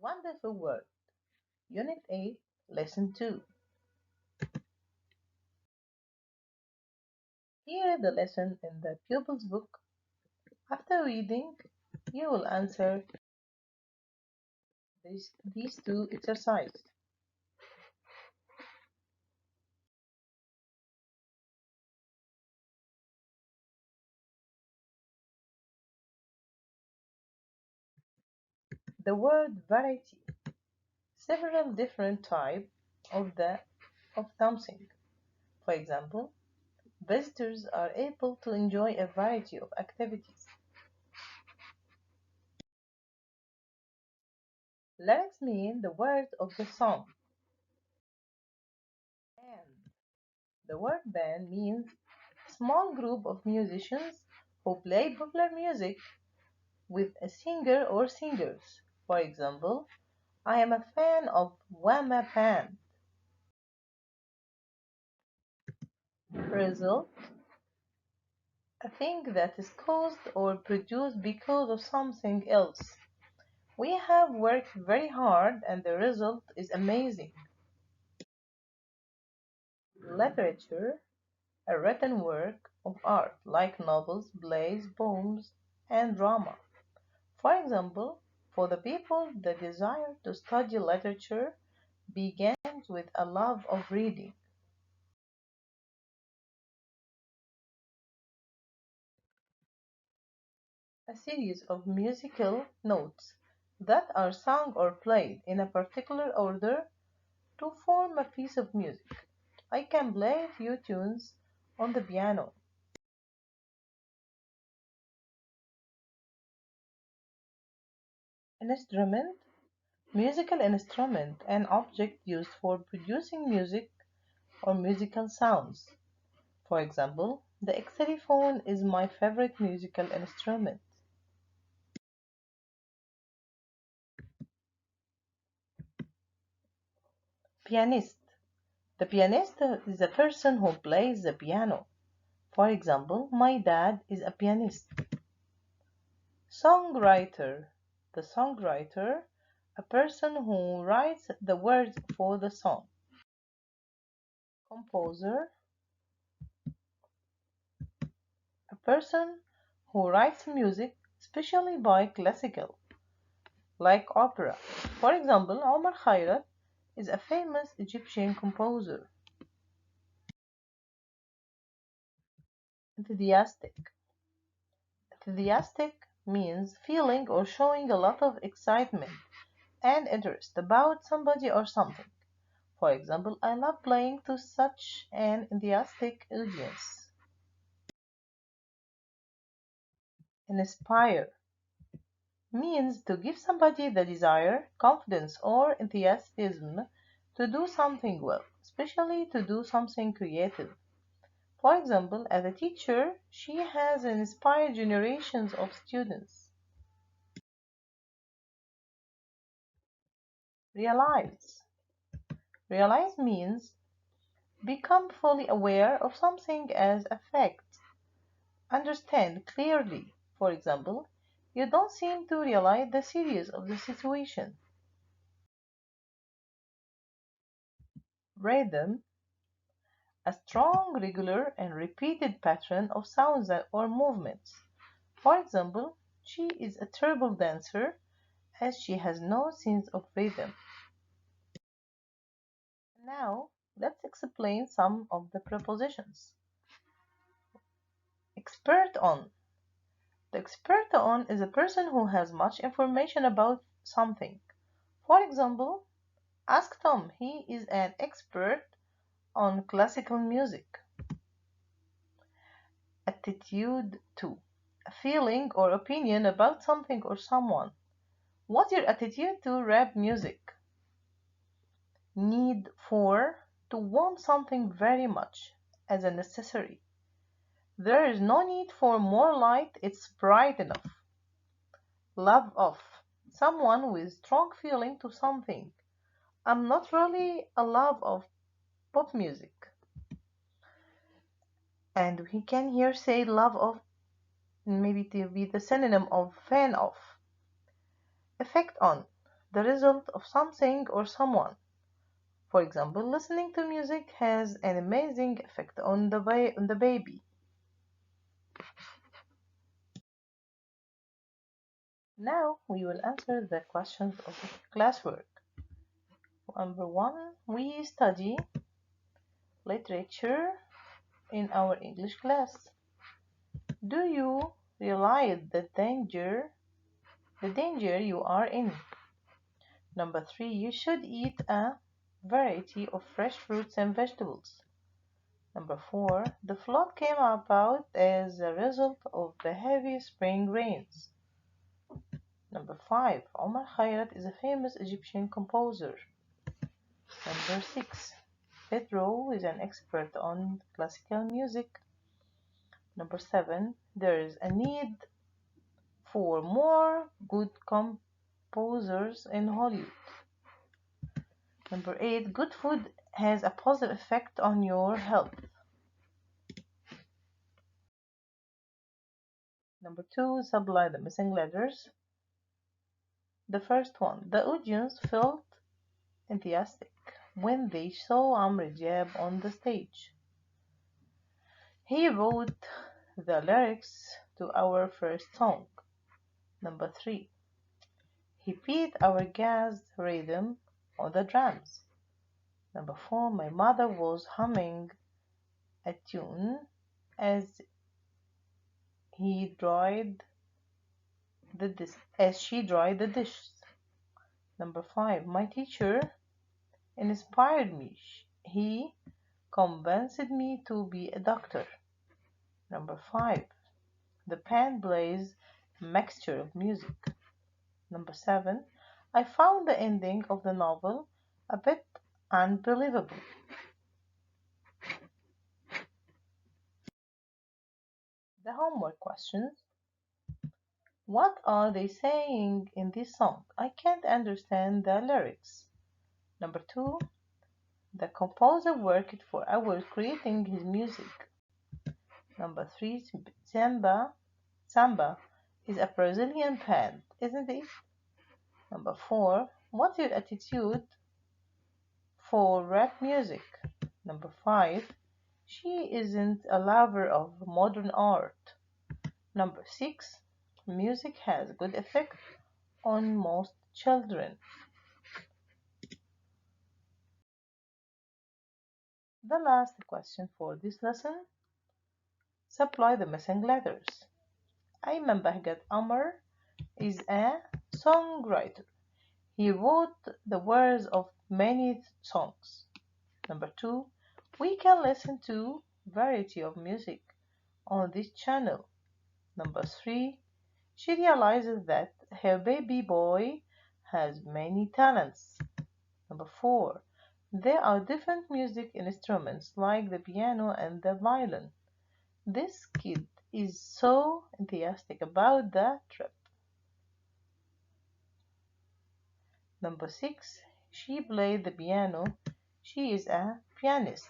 Wonderful Word, Unit 8, Lesson 2. Here is the lesson in the pupil's book. After reading, you will answer these two exercises. The word variety. Several different types of something. For example, visitors are able to enjoy a variety of activities. Let's mean the word of the song. Band. The word band means small group of musicians who play popular music with a singer or singers. For example, I am a fan of Wama Band. Result, a thing that is caused or produced because of something else. We have worked very hard and the result is amazing. Literature, a written work of art like novels, plays, poems, and drama. For example, for the people, the desire to study literature begins with a love of reading. A series of musical notes that are sung or played in a particular order to form a piece of music. I can play a few tunes on the piano. Instrument, musical instrument, an object used for producing music or musical sounds. For example, the xylophone is my favorite musical instrument. Pianist. The pianist is a person who plays the piano. For example, my dad is a pianist. Songwriter. The songwriter, a person who writes the words for the song. Composer, a person who writes music, especially by classical, like opera. For example, Omar Khayrat is a famous Egyptian composer. Enthusiastic. Enthusiastic means feeling or showing a lot of excitement and interest about somebody or something. For example, I love playing to such an enthusiastic audience. Inspire means to give somebody the desire, confidence, or enthusiasm to do something well, especially to do something creative. For example, as a teacher, she has inspired generations of students. Realize. Realize means become fully aware of something as a fact. Understand clearly. For example, you don't seem to realize the seriousness of the situation. Rhythm, a strong, regular, and repeated pattern of sounds or movements. For example, she is a terrible dancer as she has no sense of rhythm. Now, let's explain some of the prepositions. Expert on. The expert on is a person who has much information about something. For example, ask Tom. He is an expert on classical music. Attitude to. A feeling or opinion about something or someone. What's your attitude to rap music? Need for. To want something very much as a necessary. There is no need for more light, it's bright enough. Love of. Someone with strong feeling to something. I'm not really a love of pop music. And we can here say love of, maybe to be the synonym of fan of. Effect on. the result of something or someone. For example, listening to music has an amazing effect on the baby. Now we will answer the questions of classwork. Number one, we study literature in our English class. Do you realize the danger you are in? Number three, you should eat a variety of fresh fruits and vegetables. Number four, the flood came about as a result of the heavy spring rains. Number five, Omar Khayrat is a famous Egyptian composer. Number six, Pedro is an expert on classical music. Number seven, there is a need for more good composers in Hollywood. Number eight, good food has a positive effect on your health. Number two, supply the missing letters. The first one, the audience felt enthusiastic when they saw Amr Diab on the stage. He wrote the lyrics to our first song. Number three, he beat our gas rhythm on the drums. Number four, my mother was humming a tune as he dried as she dried the dishes. Number five, my teacher inspired me. He convinced me to be a doctor. Number five, the band plays a mixture of music. Number seven, I found the ending of the novel a bit unbelievable. The homework questions. What are they saying in this song? I can't understand the lyrics. Number two, the composer worked for hours creating his music. Number three, Samba is a Brazilian band, isn't it? Number four, what's your attitude for rap music? Number five, she isn't a lover of modern art. Number six, music has good effect on most children. The last question for this lesson, supply the missing letters. Ayman Bahgat Amr is a songwriter. He wrote the words of many songs. Number two, we can listen to variety of music on this channel. Number three, she realizes that her baby boy has many talents. Number four, there are different music instruments like the piano and the violin. This kid is so enthusiastic about the trip. Number six, she played the piano. She is a pianist.